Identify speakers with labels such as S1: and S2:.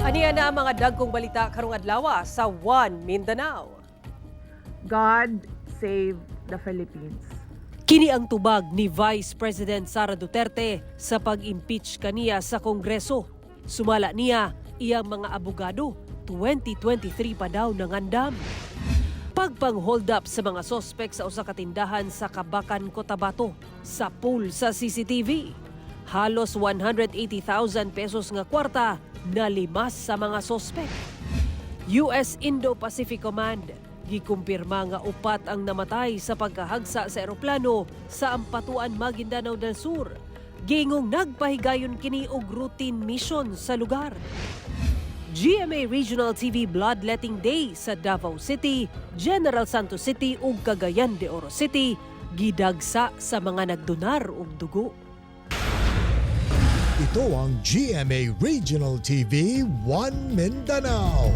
S1: Aniya na ang mga dagkong balita karong adlawa sa One Mindanao.
S2: God save the Philippines.
S1: Kini ang tubag ni Vice President Sara Duterte sa pag-impeach kaniya sa Kongreso. Sumala niya iyang mga abogado, 2023 pa daw nangandam. Pagpang-hold up sa mga sospek sa usa ka tindahan sa Kabakan, Cotabato sa pool sa CCTV. Halos 180,000 pesos nga kwarta nalimas sa mga sospek. US Indo-Pacific Command gikumpirma nga upat ang namatay sa pagkahagsa sa eroplano sa Ampatuan, Maguindanao del Sur. Gingong nagpahigayon kini og routine mission sa lugar. GMA Regional TV Bloodletting Day sa Davao City, General Santos City ug Cagayan de Oro City gidagsa sa mga nagdonar og dugo.
S3: Ito ang GMA Regional TV 1 Mindanao.